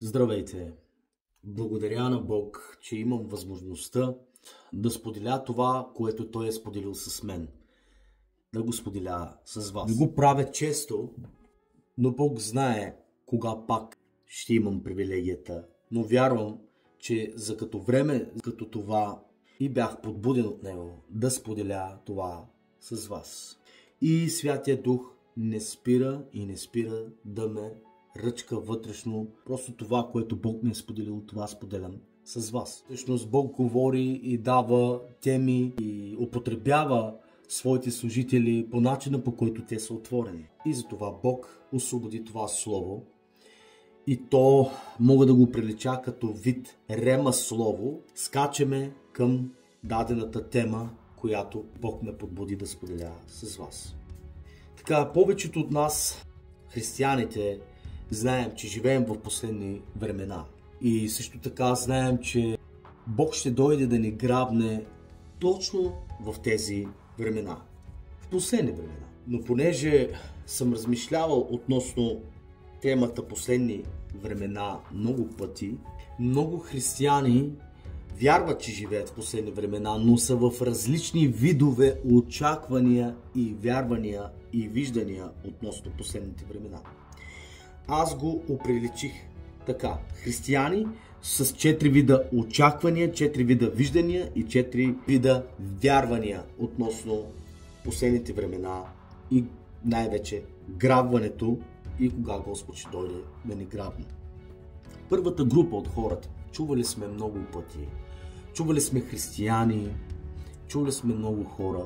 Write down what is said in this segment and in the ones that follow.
Здравейте! Благодаря на Бог, че имам възможността да споделя това, което Той е споделил с мен. Да го споделя с вас. Не го правя често, но Бог знае кога пак ще имам привилегията. Но вярвам, че за като време, като това и бях подбуден от Него да споделя това с вас. И Святия Дух не спира да ме ръчка вътрешно. Просто това, което Бог ми е споделил, това споделям с вас. Всъщност Бог говори и дава теми и употребява своите служители по начина, по който те са отворени. И затова Бог освободи това слово. И то мога да го прилича като вид рема слово. Скачаме към дадената тема, която Бог ме подбуди да споделя с вас. Така, повечето от нас, християните, знаем, че живеем в последни времена. И също така знаем, че Бог ще дойде да ни грабне точно в тези времена. В последни времена. Но понеже съм размишлявал относно темата последни времена много пъти, много християни вярват, че живеят в последни времена, но са в различни видове очаквания и вярвания и виждания относно последните времена. Аз го оприличих така. Християни с 4 вида очаквания, 4 вида виждания и 4 вида вярвания относно последните времена и най-вече грабването и кога Господ ще дойде да ни грабне. Първата група от хората, чували сме много пъти, чували сме християни, чували сме много хора,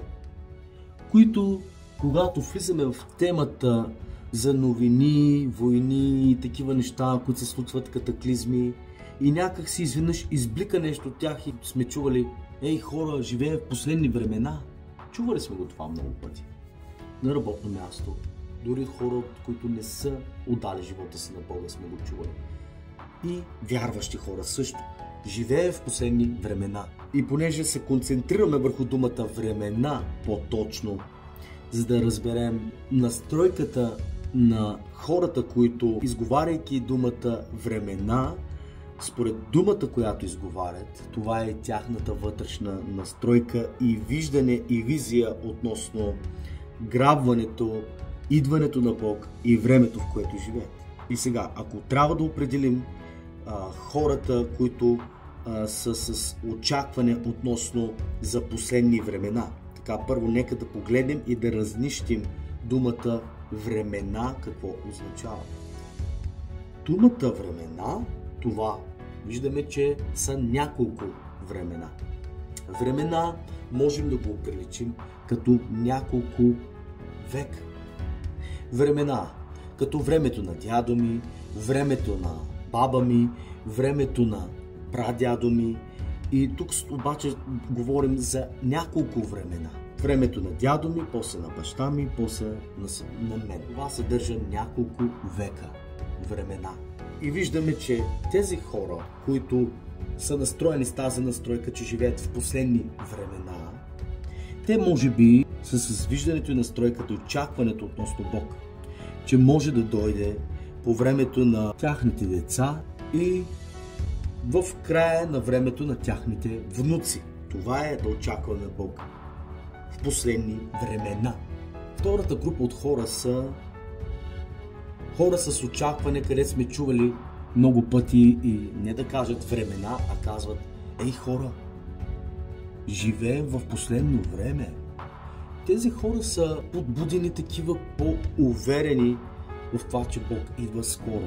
които когато влизаме в темата за новини, войни и такива неща, които се случват, катаклизми, и някак си изведнъж изблика нещо от тях и сме чували: ей, хора, живеем в последни времена. Чували сме го това много пъти. На работно място, дори хора, които не са отдали живота си на Бога, сме го чували. И вярващи хора също. Живее в последни времена. И понеже се концентрираме върху думата времена по-точно, за да разберем настройката на хората, които, изговаряйки думата времена, според думата, която изговарят, това е тяхната вътрешна настройка и виждане и визия относно грабването, идването на Бог и времето, в което живеят. И сега, ако трябва да определим хората, които са с очакване относно за последни времена, така, първо нека да погледнем и да разнищим думата времена, какво означава. Думата времена, това виждаме, че са няколко времена. Времена можем да го приличим като няколко века. Времена като времето на дядо ми, времето на баба ми, времето на прадядо ми. И тук обаче говорим за няколко времена. Времето на дядо ми, после на баща ми, после на мен. Това съдържа няколко века времена. И виждаме, че тези хора, които са настроени с тази настройка, че живеят в последни времена, те може би са с виждането и настройката, очакването относно Бог, че може да дойде по времето на тяхните деца и в края на времето на тяхните внуци. Това е да очакваме Бог в последни времена. Втората група от хора са хора с очакване, където сме чували много пъти и не да кажат времена, а казват: ей, хора, живеем в последно време. Тези хора са подбудени такива по-уверени в това, че Бог идва скоро.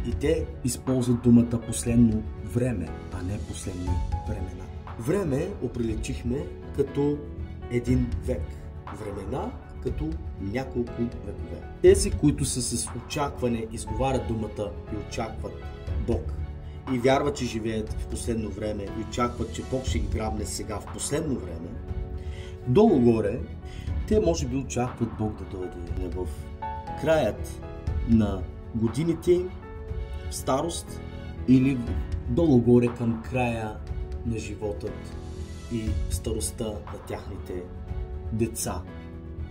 И те използват думата последно време, а не последни времена. Време оприличихме като един век. Времена като няколко векове. Тези, които са с очакване, изговарят думата и очакват Бог и вярват, че живеят в последно време и очакват, че Бог ще ги грабне сега в последно време, долу-горе, те може би очакват Бог да дойде в краят на годините им, в старост, или долу-горе към края на живота и старостта на тяхните деца,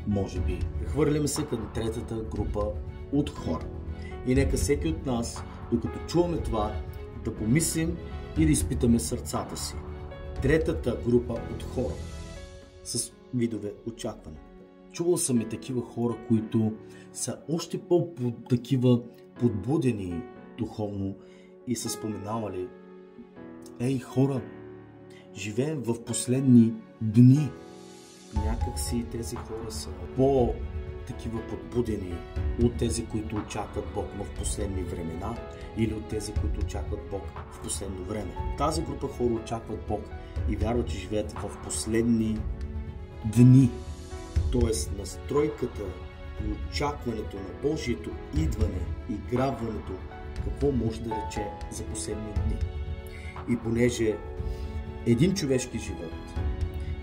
може би. Прехвърляме се към третата група от хора. И нека всеки от нас докато чуваме това, да помислим и да изпитаме сърцата си. Третата група от хора с видове очакване. Чувал съм и такива хора, които са още по-такива подбудени духовно и са споменавали: ей, хора, живеем в последни дни. Някак си тези хора са по-такива подбудени от тези, които очакват Бог в последни времена, или от тези, които очакват Бог в последно време. Тази група хора очакват Бог и вярват, че живеят в последни дни. Тоест настройката и очакването на Божието идване и грабването, какво може да рече за последни дни. И понеже един човешки живот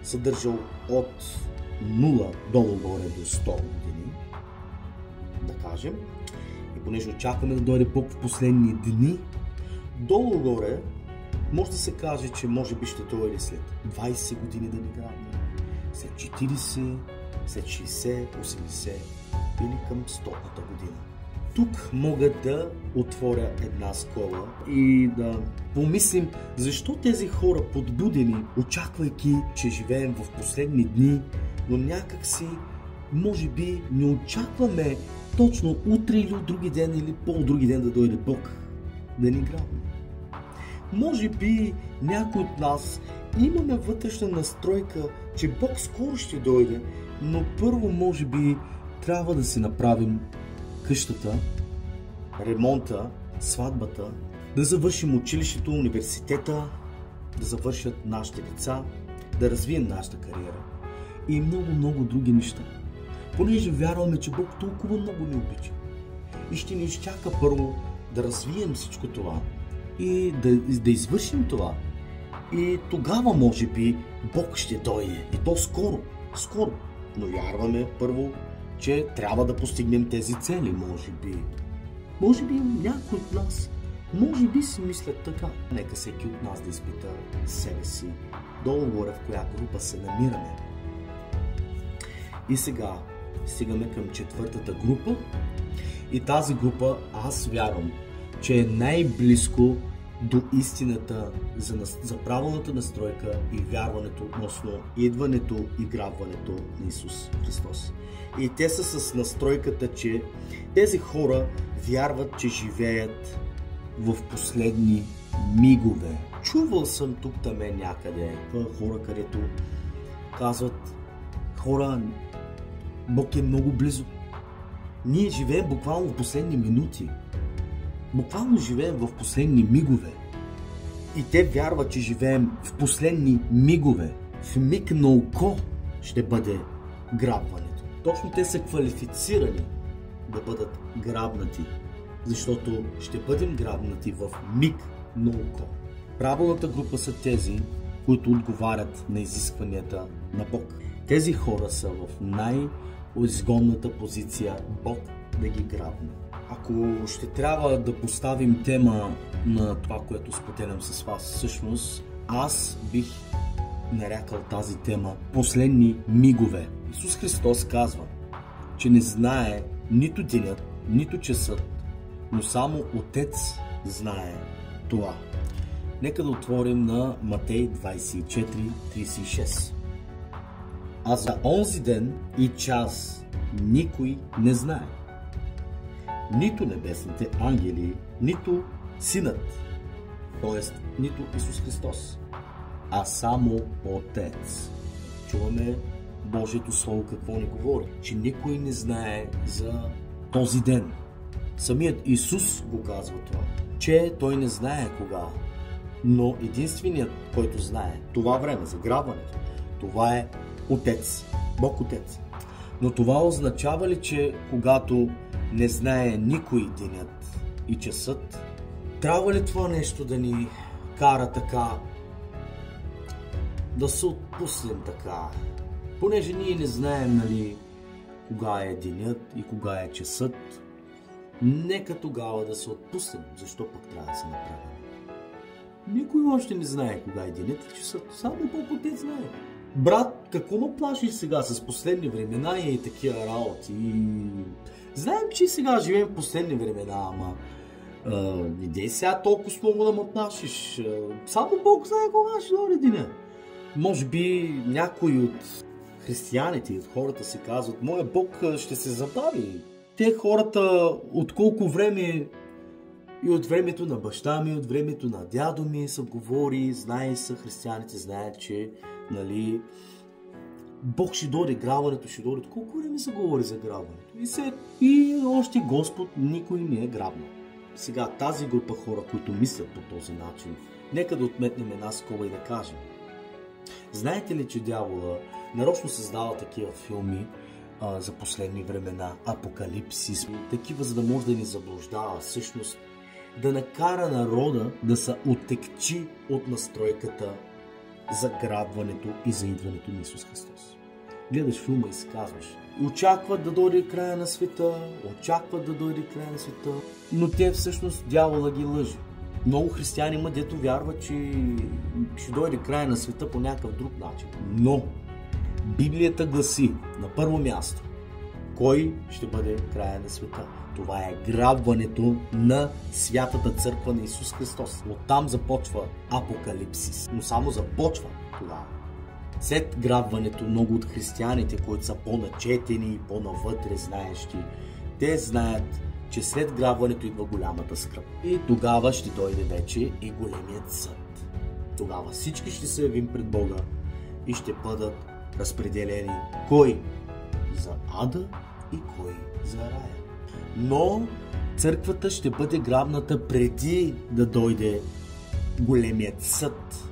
съдържал от 0 долу-горе до 100 години, да кажем, и понеже очакваме да дойде Бог в последни дни, долу-горе може да се каже, че може би ще дойде след 20 години да ни грабне, след 40, след 60, 80 или към 100-та година. Тук мога да отворя една скоба и да помислим защо тези хора подбудени, очаквайки, че живеем в последни дни, но някакси, може би, не очакваме точно утре или от други ден или по-други ден да дойде Бог да ни грабне. Може би някой от нас имаме вътрешна настройка, че Бог скоро ще дойде, но първо може би трябва да си направим къщата, ремонта, сватбата, да завършим училището, университета, да завършат нашите деца, да развием нашата кариера и много други неща. Понеже вярваме, че Бог толкова много ни обича и ще ни изчака първо да развием всичко това и да извършим това. И тогава може би Бог ще дойде. И то скоро. Но вярваме първо, че трябва да постигнем тези цели, може би. Може би някой от нас, може би си мислят така. Нека всеки от нас да изпита себе си, долу-горе в коя група се намираме. И сега стигаме към четвъртата група. И тази група, аз вярвам, че е най-близко до истината за правилната настройка и вярването относно идването и грабването на Исус Христос. И те са с настройката, че тези хора вярват, че живеят в последни мигове. Чувал съм тук-там някъде хора, където казват: хора, Бог е много близо. Ние живеем буквално в последни минути. Буквално живеем в последни мигове. И те вярват, че живеем в последни мигове. В миг на око ще бъде грабването. Точно те са квалифицирани да бъдат грабнати, защото ще бъдем грабнати в миг на око. Правилната група са тези, които отговарят на изискванията на Бог. Тези хора са в най-изгодната позиция Бог да ги грабне. Ако ще трябва да поставим тема на това, което споделям с вас, всъщност аз бих нарекал тази тема последни мигове. Исус Христос казва, че не знае нито денят, нито часът, но само Отец знае това. Нека да отворим на Матей 24:36. А за онзи ден и час никой не знае. Нито небесните ангели, нито Синът, т.е. нито Исус Христос, а само Отец. Чуваме Божието Слово какво ни говори, че никой не знае за този ден. Самият Исус го казва това, че Той не знае кога, но единственият, който знае това време за грабването, това е Отец, Бог Отец. Но това означава ли, че когато не знае никой денят и часът, трябва ли това нещо да ни кара така, да се отпуснем така? Понеже ние не знаем, нали, кога е денят и кога е часът, нека тогава да се отпуснем. Защо пък трябва да се направим? Никой още не знае кога е денят и часът, само Бог Отец знае. Брат, какво ме плашиш сега с последни времена и такива работи? Знаем, че сега живеем в последни времена, ама Идей сега толкова много да мотнашиш. Само Бог знае кога ще дойде деня. Може би някои от християните, от хората си казват, моя Бог ще се забави. Те хората от колко време и от времето на баща ми, от времето на дядо ми са говори, знае са християните, знаят, че нали, Бог ще дойде, грабването ще дойде. Колко време се говори за грабването? И още Господ никой не е грабнал. Сега тази група хора, които мислят по този начин, нека да отметнем една скоба и да кажем. Знаете ли, че дявола нарочно създава такива филми за последни времена, апокалипсис, такива, за да може да ни заблуждава, всъщност да накара народа да се оттекчи от настройката за грабването и за идването на Исус Христос. Гледаш филма и си казваш, очакват да дойде края на света, но те всъщност дявола ги лъже. Много християни има, дето вярват, че ще дойде края на света по някакъв друг начин. Но Библията гласи на първо място, кой ще бъде края на света. Това е грабването на Святата църква на Исус Христос. Оттам започва апокалипсис, но само започва тогава. След грабването много от християните, които са по-начетени и по-навътре знаещи, те знаят, че след грабването идва голямата скръб. И тогава ще дойде вече и големият съд. Тогава всички ще се явим пред Бога и ще бъдат разпределени кой за ада и кой за рая. Но църквата ще бъде грабната преди да дойде големият съд.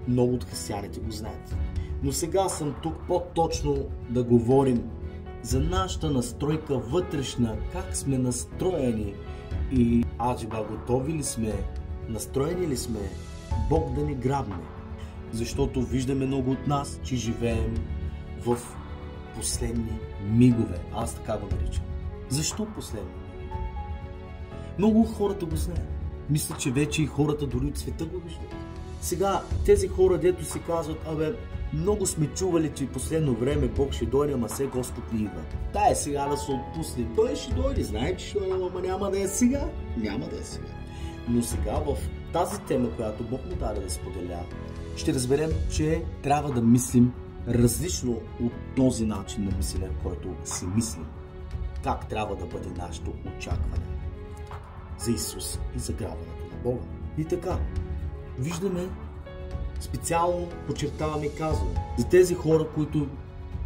Много от християните го знаят. Но сега съм тук по-точно да говорим за нашата настройка вътрешна, как сме настроени и аджиба, готови ли сме, настроени ли сме Бог да ни грабне. Защото виждаме много от нас, че живеем в последни мигове. Аз така го наричам. Защо последни мигове? Много хората го знаят. Мисля, че вече и хората дори от света го виждат. Сега тези хора, дето си казват, много сме чували, че последно време Бог ще дойде, ама се Господ не идва. Дай сега да се отпуснем. Той ще дойде, знае, че ще дойде, ама няма да е сега. Няма да е сега. Но сега в тази тема, която Бог му даде да споделя, ще разберем, че трябва да мислим различно от този начин на мислене, който си мислим. Как трябва да бъде нашето очакване за Исус и за грабването на Бога. И така, виждаме, специално подчертаваме и казваме за тези хора, които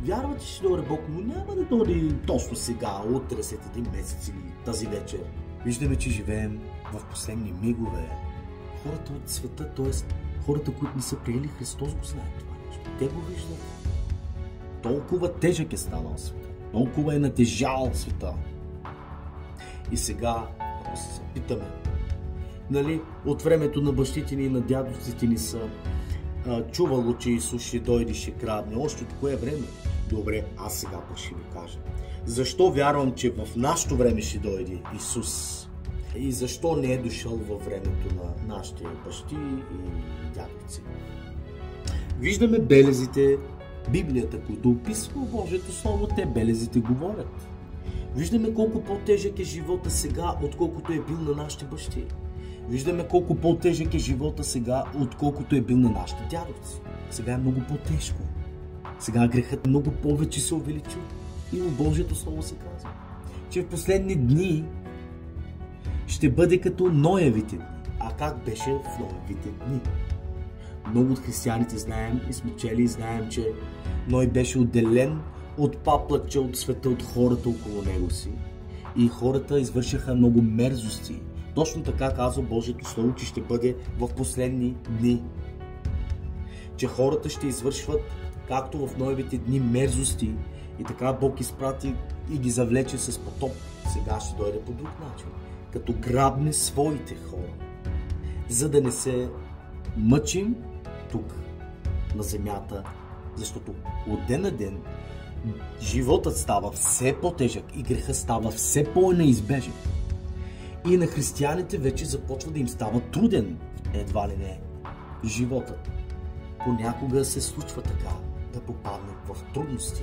вярват, че ще дойде Бог, но няма да дойде точно сега, утре, след един месец или тази вечер. Виждаме, че живеем в последни мигове. Хората от света, т.е. хората, които не са приели Христос, го знаят това нещо. Те го виждат. Толкова тежък е станал света. Толкова е натежал света. И сега, ако се запитаме, нали, от времето на бащите ни и на дядовците ни са чувало, че Исус ще дойде, ще грабне. Още от кое време? Добре, аз сега пък ще ви кажа. Защо вярвам, че в нашето време ще дойде Исус? И защо не е дошъл във времето на нашите бащи и дядовци? Виждаме белезите, Библията, които описва Божието Слово, те белезите говорят. Виждаме колко по-тежък е живота сега, отколкото е бил на нашите бащи. Виждаме колко по-тежък е живота сега, отколкото е бил на нашите дядовци. Сега е много по-тежко. Сега грехът много повече се увеличил. И в Божието Слово се казва, че в последни дни ще бъде като Ноевите дни. А как беше в Ноевите дни? Много от християните знаем и сме чели и знаем, че Ной беше отделен от паплъча, от света, от хората около него си. И хората извършиха много мерзости. Точно така казва Божието Слово, че ще бъде в последни дни. Че хората ще извършват, както в Ноевите дни, мерзости. И така Бог изпрати и ги завлече с потоп. Сега ще дойде по друг начин. Като грабне своите хора. За да не се мъчим тук, на земята. Защото от ден на ден животът става все по-тежък и грехът става все по-неизбежен. И на християните вече започва да им става труден, едва ли не, животът. Понякога се случва така, да попаднат в трудности,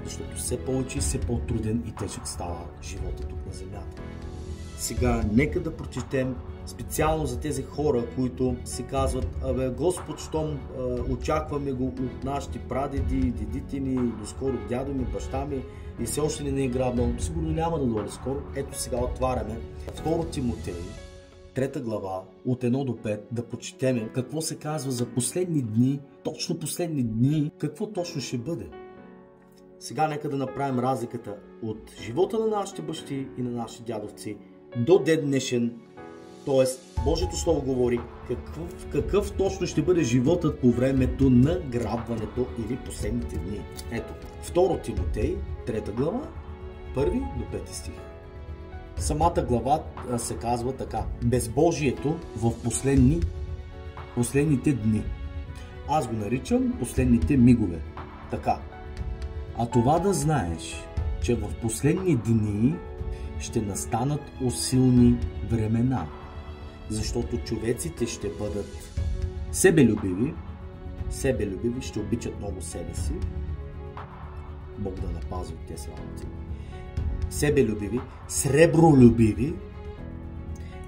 защото все повече и все по-труден и тежък става живота тук на земята. Сега нека да прочетем специално за тези хора, които си казват: абе, Господ, щом очакваме го от нашите прадеди, дедите ни, доскоро дядо ми, баща ми и все още не е грабнал, сигурно няма да дойде скоро. Ето сега отваряме 2 Тимотей, 3 глава, от 1 до 5, да прочетем какво се казва за последни дни, точно последни дни, какво точно ще бъде. Сега нека да направим разликата от живота на нашите бащи и на нашите дядовци до ден днешен. Т.е. Божието Слово говори какъв точно ще бъде животът по времето на грабването или последните дни. Ето, 2 Тимотей, 3 глава, 1 до 5 стих. Самата глава се казва така: безбожието в последните дни. Аз го наричам последните мигове. Така. А това да знаеш, че в последни дни ще настанат усилни времена, защото човеците ще бъдат себелюбиви, ще обичат много себе си. Бог да напази от тези работи. Себелюбиви, сребролюбиви,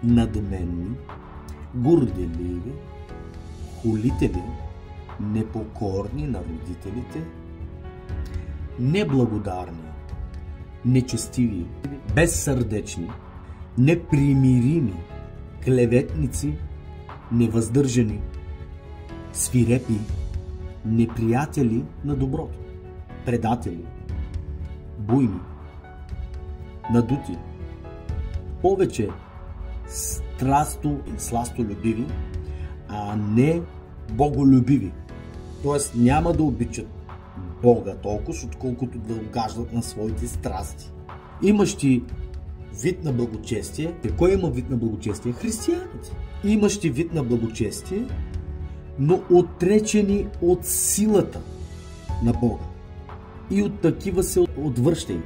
надменни, горделиви, хулители, непокорни на родителите, неблагодарни, нечестиви, безсърдечни, непримирими, клеветници, невъздържани, свирепи, неприятели на доброто, предатели, буйни, надути, повече сластолюбиви, а не боголюбиви. Тоест няма да обичат Бога толкова, отколкото да угаждат на своите страсти. Имащи вид на благочестие. Кой има вид на благочестие? Християните. Имащи вид на благочестие, но отречени от силата на Бога. И от такива се отвръщай.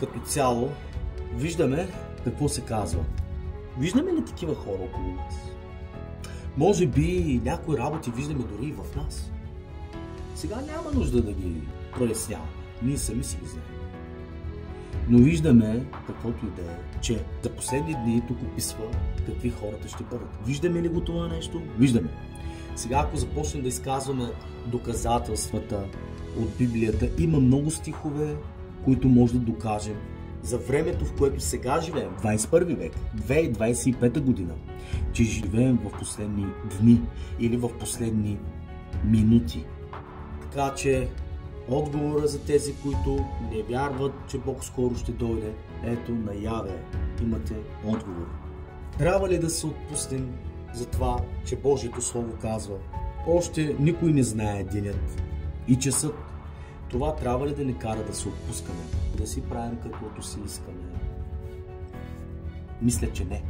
Като цяло, виждаме какво се казва. Виждаме ли такива хора около нас? Може би някои работи виждаме дори и в нас. Сега няма нужда да ги проясняваме. Ние сами си ги знаем. Но виждаме, каквото и да е, че за последни дни тук описва какви хората ще бъдат. Виждаме ли го това нещо? Виждаме. Сега, ако започнем да изказваме доказателствата от Библията, има много стихове, които може да докажем за времето, в което сега живеем, 21 век, 2025 година, че живеем в последни дни или в последни минути. Така че отговора за тези, които не вярват, че Бог скоро ще дойде, ето наяве имате отговор. Трябва ли да се отпуснем за това, че Божието Слово казва: още никой не знае денят и часът? Това трябва ли да ни кара да се отпускаме, да си правим каквото си искаме? Мисля, че не.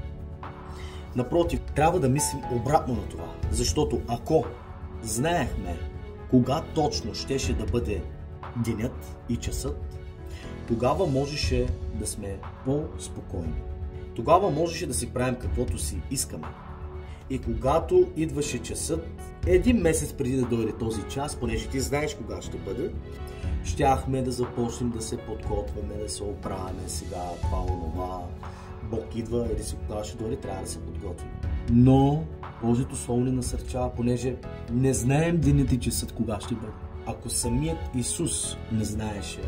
Напротив, трябва да мислим обратно на това, защото ако знаехме кога точно щеше да бъде денят и часът, тогава можеше да сме по-спокойни. Тогава можеше да си правим каквото си искаме. И когато идваше часът, един месец преди да дойде този час, понеже ти знаеш кога ще бъде, щяхме да започнем да се подготвяме, да се оправяме сега, това, онова. Бог идва, или си кога ще дойде, трябва да се подготвим. Но Божието Слово ни насърчава, понеже не знаем денят и часът кога ще бъде. Ако самият Исус не знаеше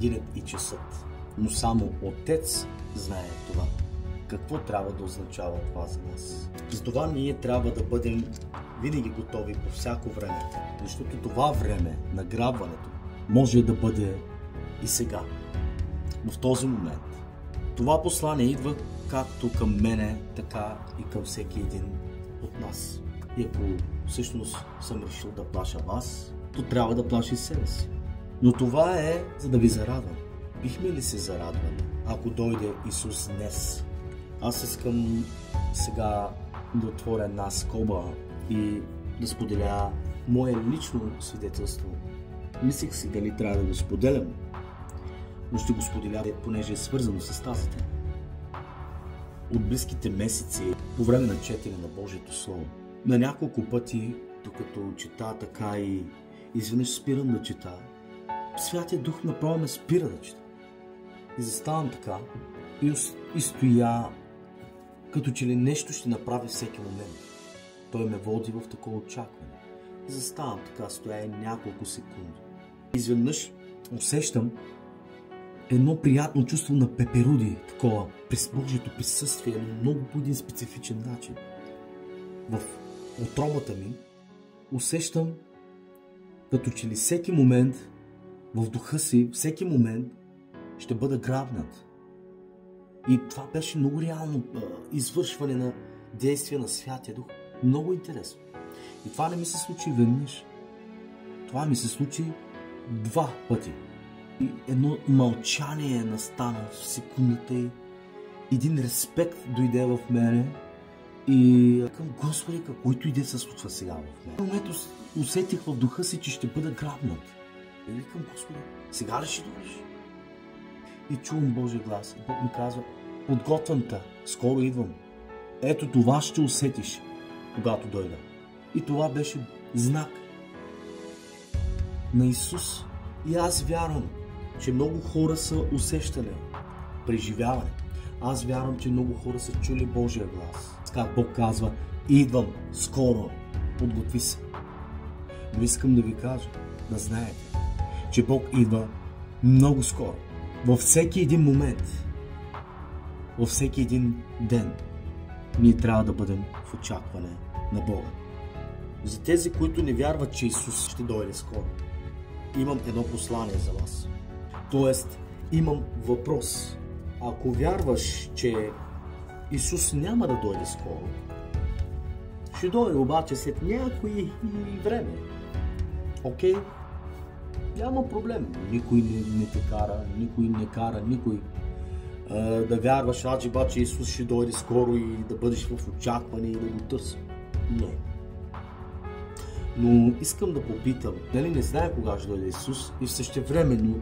денят и часът, но само Отец знае това, какво трябва да означава това за нас? Затова ние трябва да бъдем винаги готови по всяко време, защото това време на грабването може да бъде и сега, в този момент. Това послание идва както към мене, така и към всеки един от нас. И ако всъщност съм решил да плаша вас, то трябва да плаша и себе си. Но това е за да ви зарадвам. Бихме ли се зарадвали, ако дойде Исус днес? Аз искам сега да отворя една скоба и да споделя мое лично свидетелство. Мислих си дали трябва да го споделям, но ще го споделя, понеже е свързано с тази тема. От близките месеци, по време на четене на Божието Слово, на няколко пъти, докато чета, така и изведнъж спирам да чета, Святия Дух направо ме спира да чета. И заставам така и стоя, като че ли нещо ще направи всеки момент. Той ме води в такова очакване. Заставам така, стоя и няколко секунди. Изведнъж усещам едно приятно чувство на пеперуди, такова, през Божието присъствие, много по един специфичен начин. В отробата ми усещам, като че ли всеки момент, в духа си, всеки момент ще бъда грабнат. И това беше много реално извършване на действия на Святия Дух. Много интересно. И това не ми се случи веднъж. Това ми се случи 2 пъти. И едно мълчание настана в секундата и един респект дойде в мене и към Господи, който иде се случва сега в мен. В момента усетих в духа си, че ще бъда грабнат. И викам, Господи, сега ли ще дойдеш? И чувам Божия глас. Бог ми казва, подготвям те, скоро идвам. Ето това ще усетиш, когато дойда. И това беше знак на Исус. И аз вярвам, че много хора са усещали преживяване. Аз вярвам, че много хора са чули Божия глас. Как Бог казва, идвам скоро, подготви се. Но искам да ви кажа, да знаете, че Бог идва много скоро. Във всеки един момент, във всеки един ден, ние трябва да бъдем в очакване на Бога. За тези, които не вярват, че Исус ще дойде скоро, имам едно послание за вас. Тоест, имам въпрос. Ако вярваш, че Исус няма да дойде скоро, ще дойде обаче след някое време. Окей? Няма проблем. Никой не те кара, никой не кара никой да вярваш, че Исус ще дойде скоро и да бъдеш в очакване и да го търси. Не. Но искам да попитам, дали не знае кога ще дойде Исус и същевременно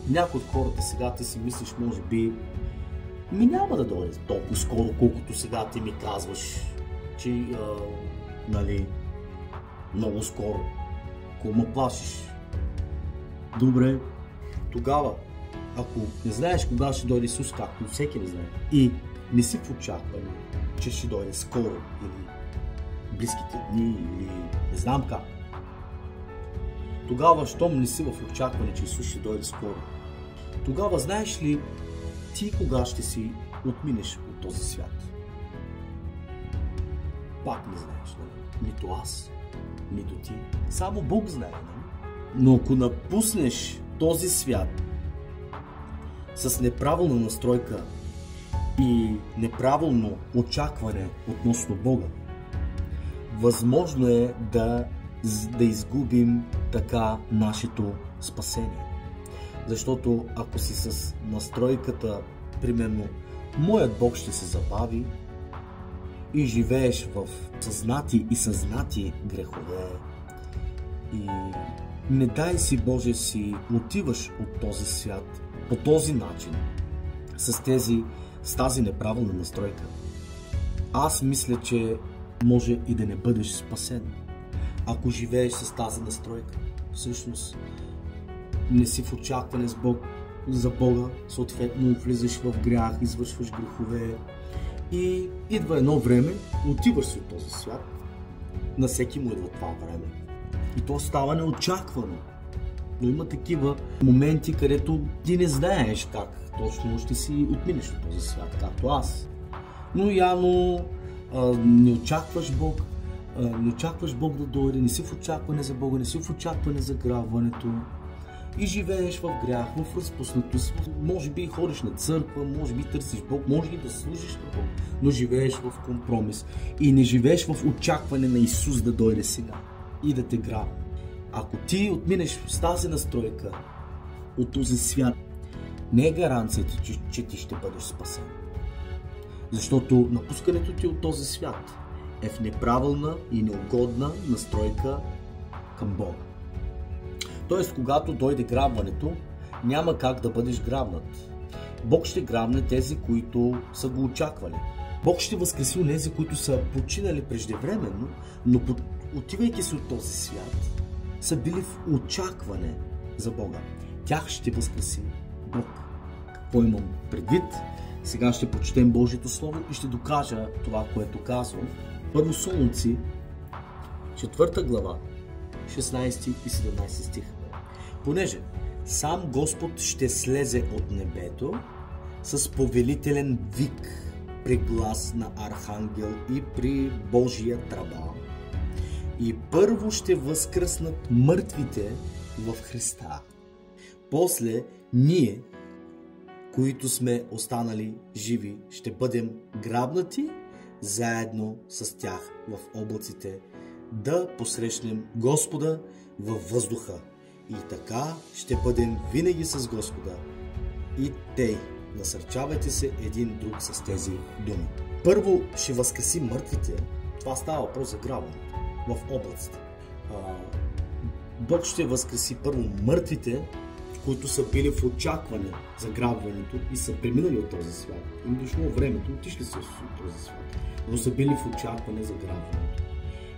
някои от хората сега ти си мислиш, може би, няма да дойде толкова скоро, колкото сега ти ми казваш, че много скоро. Ако ме плашиш. Добре, тогава, ако не знаеш кога ще дойде Исус, както всеки не знае, и не си в очакване, че ще дойде скоро или близките дни, или не знам как, тогава, щом не си в очакване, че Исус ще дойде скоро, тогава знаеш ли ти кога ще си отминеш от този свят? Пак не знаеш, нали? Нито аз, нито ти. Само Бог знае, нали? Но ако напуснеш този свят с неправилна настройка и неправилно очакване относно Бога, възможно е да изгубим така нашето спасение. Защото ако си с настройката, примерно, моят Бог ще се забави и живееш в съзнати и съзнати грехове и не дай си Боже си отиваш от този свят по този начин, с тази неправилна настройка, аз мисля, че може и да не бъдеш спасен. Ако живееш с тази настройка, всъщност не си в очакване за Бога, съответно влизаш в грях, извършваш грехове и идва едно време, отиваш си от този свят, на всеки му идва това време. И то става неочаквано. Но има такива моменти, където ти не знаеш как точно ще си отминеш от този свят, както аз. Но явно не очакваш Бог да дойде, не си в очакване за Бога, не си в очакване за грабването и живееш в грях, в разпуснатост. Може би ходиш на църква, може би търсиш Бог, може и да служиш на Бог, но живееш в компромис и не живееш в очакване на Исус да дойде сега и да те грабне. Ако ти отминеш с тази настройка от този свят, не е гаранцията, че ти ще бъдеш спасен. Защото напускането ти от този свят е в неправилна и неугодна настройка към Бога. Тоест, когато дойде грабването, няма как да бъдеш грабнат. Бог ще грабне тези, които са го очаквали. Бог ще възкреси онези, които са починали преждевременно, но отивайки се от този свят, са били в очакване за Бога. Тях ще възкреси Бог. какво имам предвид. Сега ще прочетем Божието Слово и ще докажа това, което казвам. Първо Солунци, 4 глава, 16 и 17 стих. Понеже сам Господ ще слезе от небето с повелителен вик, при глас на архангел и при Божия тръба. И първо ще възкръснат мъртвите в Христа. После ние, които сме останали живи, ще бъдем грабнати заедно с тях в облаците, да посрещнем Господа във въздуха. И така ще бъдем винаги с Господа. И тъй, насърчавайте се един друг с тези думи. Първо ще възкреси мъртвите. Това става въпрос за грабването в облаците. Бог ще възкреси първо мъртвите, които са били в очакване за грабването и са преминали от този свят. Им дошло времето, отишли са от този свят, но са били в очакване за грабването.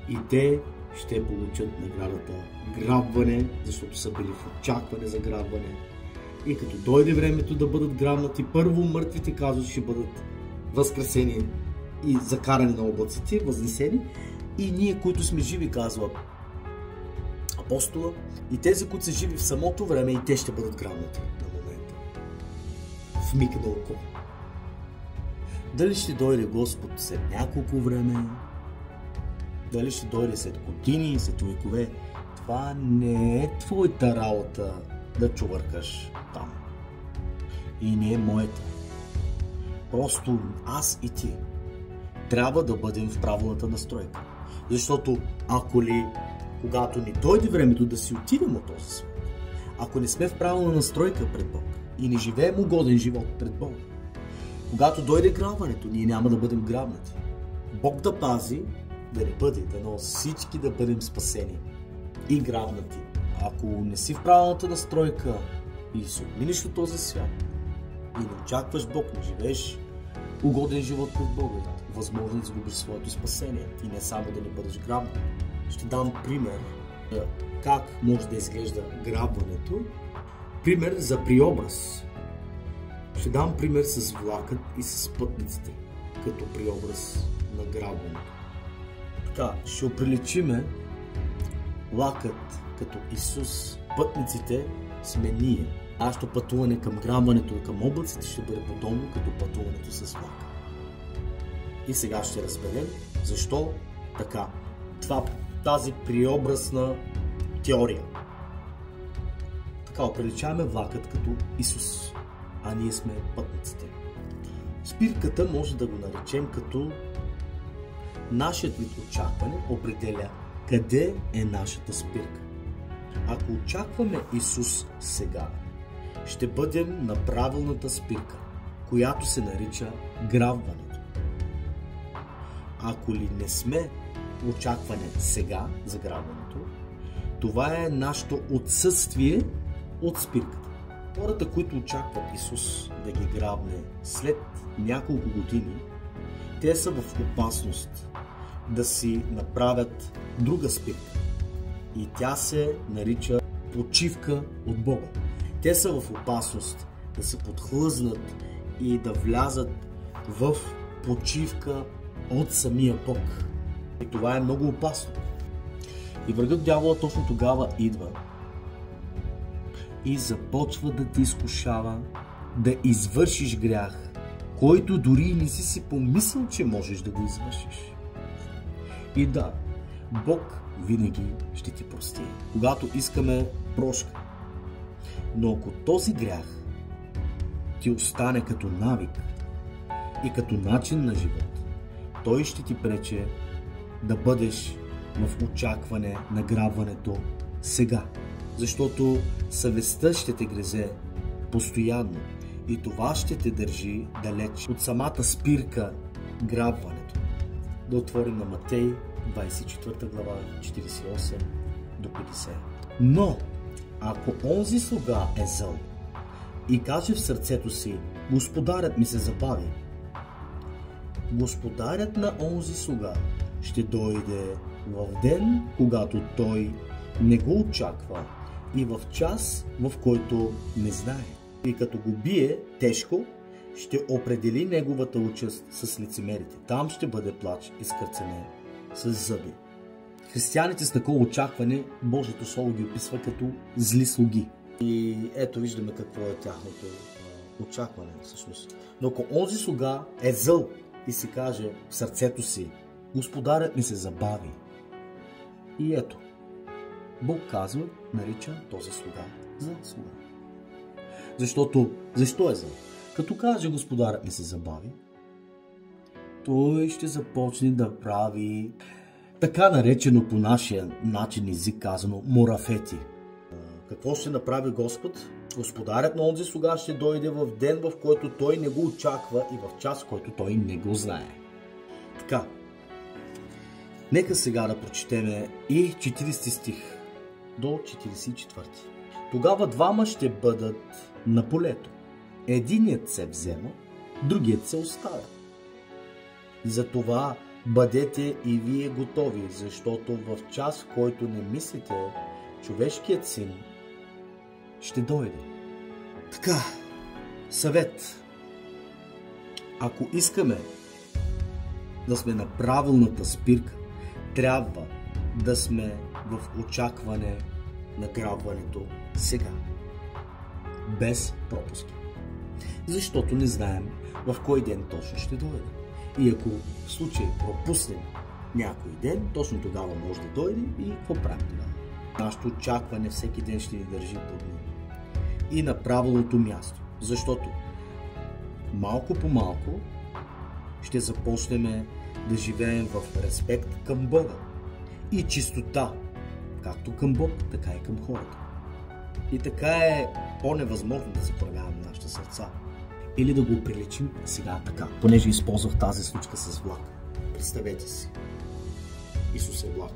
И те ще получат наградата грабване, защото са били в очакване за грабване. И като дойде времето да бъдат грабнати, първо мъртвите, казват, ще бъдат възкресени и закарани на облаците, възнесени. И ние, които сме живи, казва апостола, и тези, които са живи в самото време, и те ще бъдат грабнати на момента. В миг на око. Дали ще дойде Господ след няколко време, дали ще дойде след години, след векове, това не е твоята работа да чувъркаш там. И не е моята. Просто аз и ти трябва да бъдем в правилната настройка. Защото ако ли, когато ни дойде времето да си отидем от този свят, ако не сме в правилна настройка пред Бог и не живеем угоден живот пред Бог, когато дойде грабването, ние няма да бъдем грабнати. Бог да пази, да не бъде, дано всички да бъдем спасени и грабнати. Ако не си в правилната настройка и се отминеш от този свят и не очакваш Бог, не живееш угоден живот пред Бога, възможно да загубиш своето спасение и не само да не бъдеш грабнат. Ще дам пример как може да изглежда грабването. Пример за преобраз. Ще дам пример с влакът и с пътниците, като преобраз на грабването. Така, ще оприличиме влакът като Исус, пътниците сме ние. Нашето пътуване към грабването и към облаците ще бъде подобно като пътуването с влака. И сега ще разберем защо така. Тази преобразна теория. Така оприличаваме влакът като Исус, а ние сме пътниците. Спирката може да го наречем като нашият вид очакване определя къде е нашата спирка. Ако очакваме Исус сега, ще бъдем на правилната спирка, която се нарича грабването. Ако ли не сме очакване сега за грабването, това е нашето отсъствие от спирката. Хората, които очакват Исус да ги грабне след няколко години, те са в опасност да си направят друга спирка. И тя се нарича почивка от Бога. Те са в опасност да се подхлъзнат и да влязат в почивка от самия Бог. И това е много опасно. И врагът дявола точно тогава идва и започва да те изкушава да извършиш грях, който дори не си помислил, че можеш да го извършиш. И да, Бог винаги ще ти прости, когато искаме прошка. Но ако този грях ти остане като навик и като начин на живот, той ще ти прече да бъдеш в очакване на грабването сега. Защото съвестта ще те грезе постоянно и това ще те държи далеч от самата спирка грабването. Да отворим на Матей 24 глава 48 до 50. Но ако онзи слуга е зъл и каже в сърцето си: Господарят ми се забави, Господарят на онзи слуга ще дойде в ден, когато той не го очаква и в час, в който не знае. И като го бие тежко, ще определи неговата участ с лицемерите. Там ще бъде плач и скърцане с зъби. Християните с такова очакване, Божието Слово ги описва като зли слуги. И ето виждаме какво е тяхното очакване всъщност. Но ако онзи слуга е зъл и си каже в сърцето си: Господарят ми се забави. И ето, Бог казва, нарича този слуга за слуга. Защо е зъл? Като каже Господарят ми се забави, той ще започне да прави така наречено по нашия начин език казано морафети. Какво ще направи Господ? Господарят на онзи слуга ще дойде в ден, в който той не го очаква и в час, в който той не го знае. Така, нека сега да прочетеме и 40 стих до 44. Тогава двама ще бъдат на полето. Единият се взема, другият се оставя. Затова бъдете и вие готови, защото в час, в който не мислите, човешкият син ще дойде. Така, съвет. Ако искаме да сме на правилната спирка, трябва да сме в очакване на грабването сега. Без пропуски. Защото не знаем в кой ден точно ще дойде. И ако в случай пропуснем някой ден, точно тогава може да дойде и какво правим тогава? Нашето очакване всеки ден ще ни държи под него. И на правилното място. Защото малко по малко ще започнем да живеем в респект към Бога и чистота, както към Бог, така и към хората. И така е по-невъзможно да се проявяваме в нашите сърца. Или да го приличим сега така, понеже използвах тази случка с влак. Представете си, Исус е влак.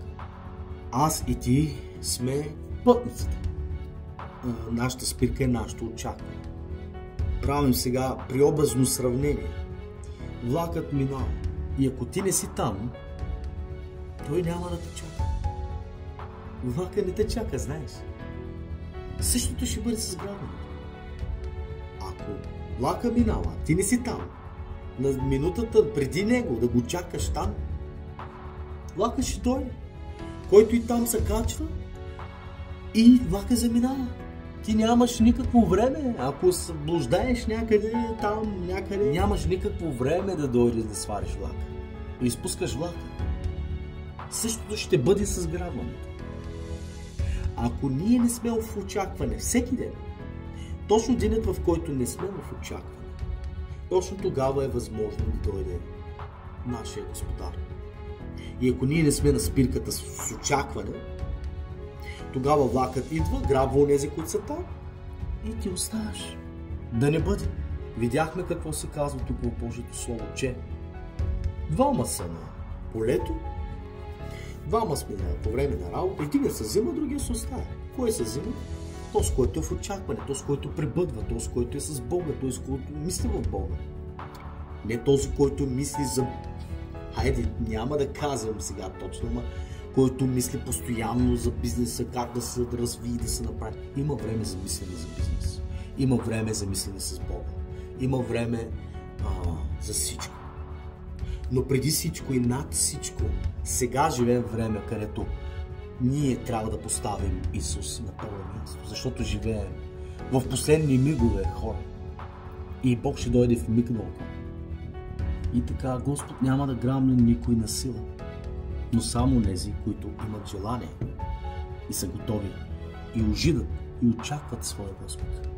Аз и ти сме пътниците. Нашата спирка е нашето очакване. Правим сега приобразно сравнение. Влакът минава и ако ти не си там, той няма да те чака. Влакът не те чака, знаеш. Същото ще бъде с грабването. Ако влака минава, ти не си там, на минутата преди него да го чакаш там, влака ще дойде. Който и там се качва и влака заминава. Ти нямаш никакво време, ако се блуждаеш някъде там, някъде, нямаш никакво време да дойдеш да свариш влака. Да изпускаш влака. Същото ще бъде с грабването. Ако ние не сме в очакване всеки ден, точно денят, в който не сме в очакване, точно тогава е възможно да дойде нашия Господар. И ако ние не сме на спирката с очакване, тогава влакът идва, грабва онези, които са там и ти оставаш. Да не бъде. Видяхме какво се казва тук в Божието Слово, че двама са на полето, двама сме по време на работа, единият се взима, другия се оставя. Кой се взима? То, с който е в очакване, то, с който пребъдва, то, с който е с Бога, то, с който мисли в Бога. Не този, който мисли за... Хайде, няма да казвам сега точно, но който мисли постоянно за бизнеса, как да се разви и да се направи. Има време за мислене за бизнес. Има време за мислене с Бога. Има време за всичко. Но преди всичко и над всичко, сега живеем време, където ние трябва да поставим Исус на първо място, защото живеем в последни мигове, хора. И Бог ще дойде в миг на око. И така Господ няма да грабне никой на сила, но само тези, които имат желание и са готови и ожидат и очакват своя Господ.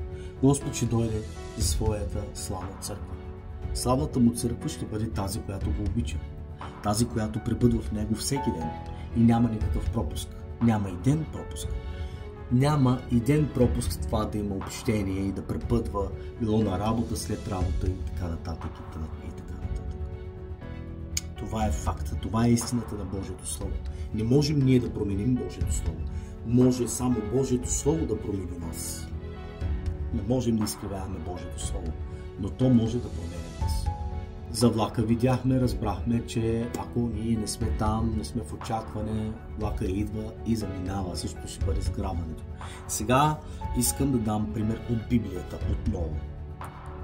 Господ ще дойде за своята славна църква. Славната му църква ще бъде тази, която го обича, тази, която пребъдва в него всеки ден и няма никакъв пропуск. Няма и ден пропуск. Няма и ден пропуск с това да има общение и да пребъдва било на работа, след работа и така нататък и така нататък. Това е факта, това е истината на Божието Слово. Не можем ние да променим Божието Слово. Може само Божието Слово да промени нас. Не можем да изкривяваме Божието Слово, но то може да променя нас. За влака видяхме, разбрахме, че ако ние не сме там, не сме в очакване, влака идва и заминава, също ще бъде сграбването. Сега искам да дам пример от Библията отново.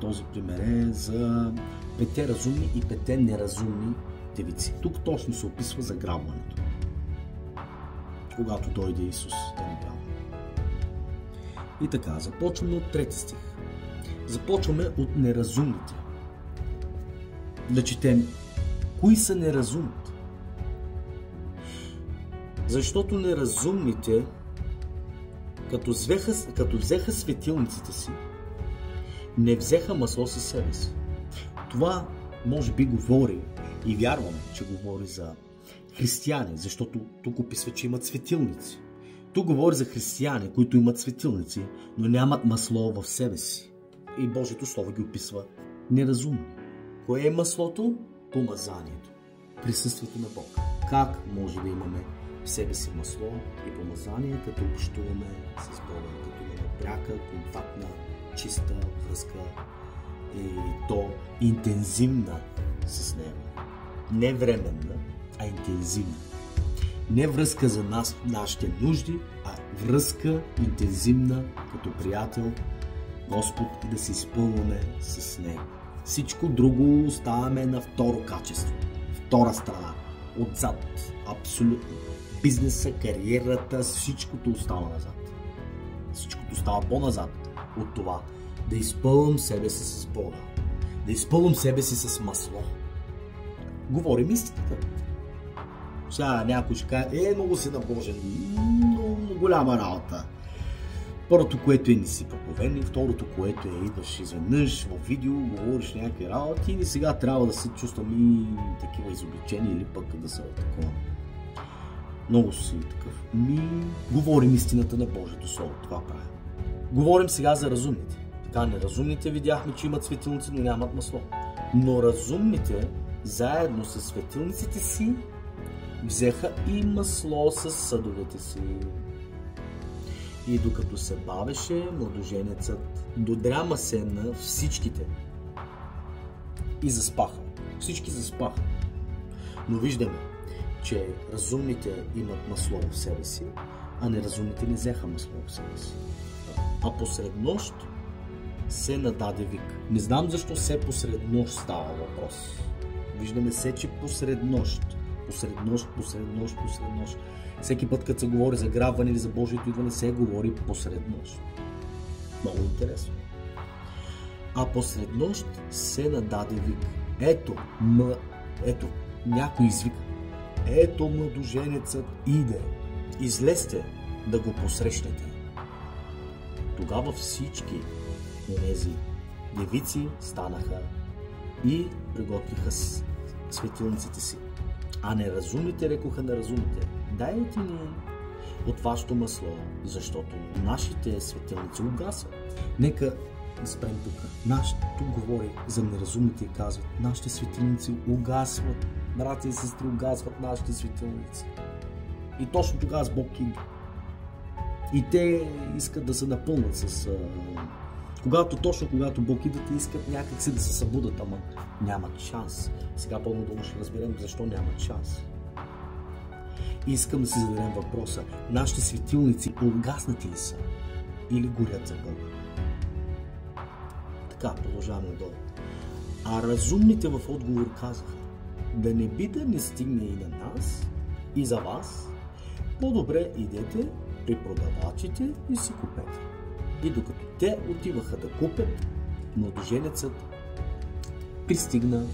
Този пример е за 5 разумни и 5 неразумни девици. Тук точно се описва заграбването, когато дойде Исус да ни грабва. И така, започваме от 3 стих. Започваме от неразумните. Да четем кои са неразумните. Защото неразумните, като взеха светилниците си, не взеха масло със себе си. Това може би говори и вярвам, че говори за християни, защото тук описва, че имат светилници. Тук говори за християни, които имат светилници, но нямат масло в себе си. И Божието Слово ги описва неразумни. Кое е маслото? Помазанието. Присъствието на Бог. Как може да имаме в себе си масло и помазание, като общуваме с Бога, като имаме пряка, контактна, чиста връзка и то интензивна с Него. Не временна, а интензивна. Не връзка за нас, нашите нужди, а връзка интензивна като приятел, Господ, и да се изпълваме с Него. Всичко друго оставаме на второ качество, втора страна, отзад, абсолютно. Бизнеса, кариерата, всичкото остава назад. Всичкото става по-назад от това да изпълвам себе си с Бога, да изпълвам себе си с масло. Говорим истината. Сега някой ще каже, много си набожен, много голяма работа. Първото, което е не си проповедник, второто, което е идваш изведнъж в видео, говориш някакви работи и сега трябва да се чувствам и такива изобличени или пък да са такова. Много си такъв. Говорим истината на Божието Слово, това правим. Говорим сега за разумните. Така, неразумните видяхме, че имат светилници, но нямат масло. Но разумните, заедно с светилниците си, взеха и масло с съдовете си. И докато се бавеше, младоженецът додряма се на всичките и заспаха. Всички заспаха. Но виждаме, че разумните имат масло в себе си, а неразумните не взеха масло в себе си. А посред нощ се нададе вик. Не знам защо все посред нощ става въпрос. Виждаме се, че посред нощ. Посред нощ. Всеки път, като се говори за грабване или за Божието идване, се говори посред нощ. Много интересно. А посред нощ се нададе вик. Ето, някой извика. Ето младоженецът иде. Излезте да го посрещнете. Тогава всички тези девици станаха и приготвиха светилниците си. А неразумните рекоха на разумните: дайте ни от вашето масло, защото нашите светилници угасват. Нека да спрем тук. Тук говори за неразумните и казват: нашите светилници угасват. Братя и сестри, угасват нашите светилници. И точно тогава с Бог идва. И те искат да се напълнат с... Когато Бог идва, те искат някакси да се събудат, ама нямат шанс. Сега по-надолу ще разберем защо нямат шанс. И искам да си зададем въпроса: нашите светилници угаснати ли са или горят за Бога? Така, продължаваме надолу. А разумните в отговор казаха: да не би да не стигне и на нас, и за вас, по-добре идете при продавачите и си купете. И докато те отиваха да купят, младоженецът пристигна.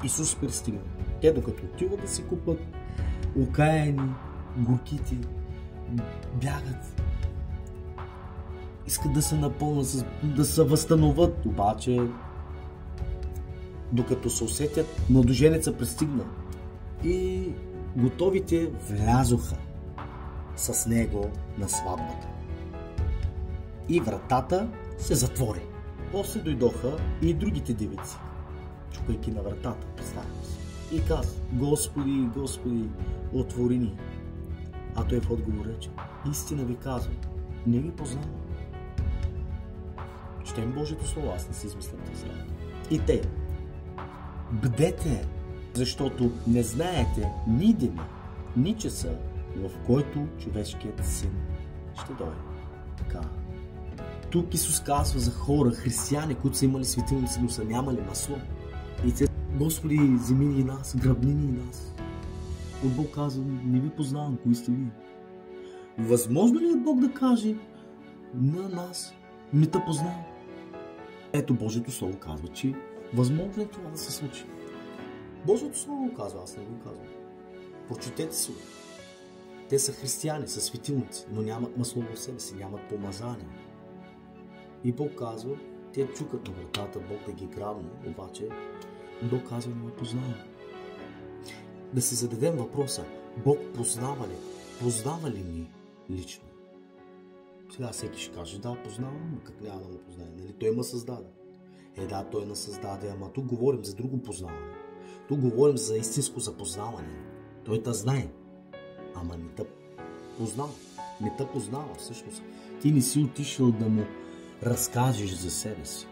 Исус пристигна. Те докато отиват да си купат, окаяни, горкити, бягат. Искат да се напълнат, да се възстановят. Обаче, докато се усетят, младоженеца пристигна. И готовите влязоха с него на сватбата. И вратата се затвори. После дойдоха и другите девици, чукайки на вратата, представям си. И каза: Господи, Господи, отвори ни. А той в отговор рече: истина ви казвам, не ви познавам. Четем Божието Слово, аз не си измислям тези работи. И те, Бдете, защото не знаете ни деня, ни часа, в който човешкият син ще дойде. Така. Тук Исус казва за хора, християни, които са имали светилници, но са нямали масло. И те, Господи, вземи и нас, гръбни ни и нас. От Бог казва, не ви познавам, кои сте ви. Възможно ли е Бог да каже на нас, не те познавам? Ето Божието Слово казва, че възможно е това да се случи. Божието Слово го казва, аз не го казвам. Прочетете си го. Те са християни, са светилници, но нямат масло в себе си, нямат помазание. И Бог казва, те чукат на вратата, Бог да ги грабне, обаче Бог казва, не ме познава. Да си зададем въпроса, Бог познава ли ни лично? Сега всеки ще каже, да, познавам, но как няма да му познае? Нали? Той ме създаде. Да, той ме създаде, ама тук говорим за друго познаване. Тук говорим за истинско запознаване. Той те знае, ама не те познава. Не те познава всъщност. Ти не си отишъл да му разкажеш за себе си.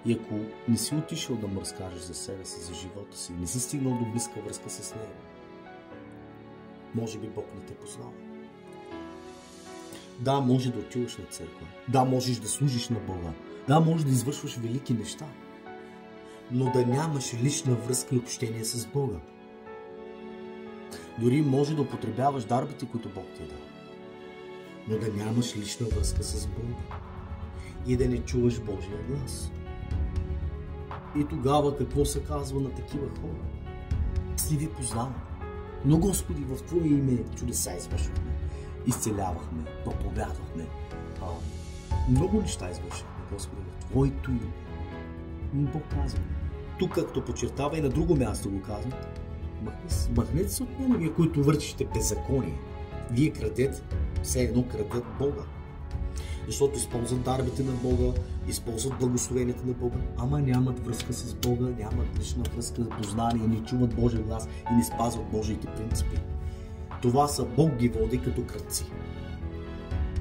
И ако не си отишъл да му разкажеш за себе си, за живота си, не си стигнал до близка връзка с него, може би Бог не те познава. Да, може да отиваш на църква. Да, можеш да служиш на Бога. Да, можеш да извършваш велики неща. Но да нямаш лична връзка и общение с Бога. Дори може да употребяваш дарбите, които Бог ти е дал. Но да нямаш лична връзка с Бога. И да не чуваш Божия глас. И тогава какво се казва на такива хора? Си ви познавам. Но Господи, в Твое име чудеса извършвахме. Изцелявахме, проповядвахме. Много неща извършвахме, Господи, в Твоето име. Бог казва. Тук, както подчертава и на друго място го казва, махнете се от мене, вие, които вършите беззаконие. Вие крадете, все едно крадат Бога. Защото използват дарбите на Бога, използват благословенията на Бога, ама нямат връзка с Бога, нямат лична връзка, познание, не чуват Божия глас и не спазват Божиите принципи. Това са Бог ги води като крадци.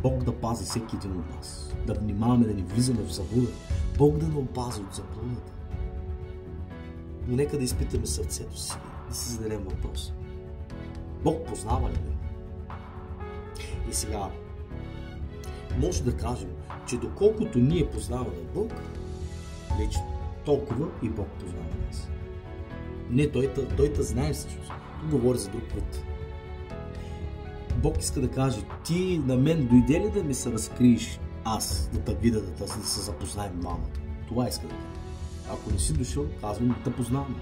Бог да пази всеки един от нас, да внимаваме да не влизаме в заблуда, Бог да не опази от заблудата. Но нека да изпитаме сърцето си, да си зададем въпрос. Бог познава ли ме? И сега може да кажем, че доколкото ние познаваме Бог, лично, толкова и Бог познава нас. Не, той те знае всъщност. Тук говори за друг път. Бог иска да каже, ти на мен дойде ли да ми се разкриеш аз, да те видя, да се запознаем двамата. Това иска да каже. Ако не си дошъл, казвам, не те познавам.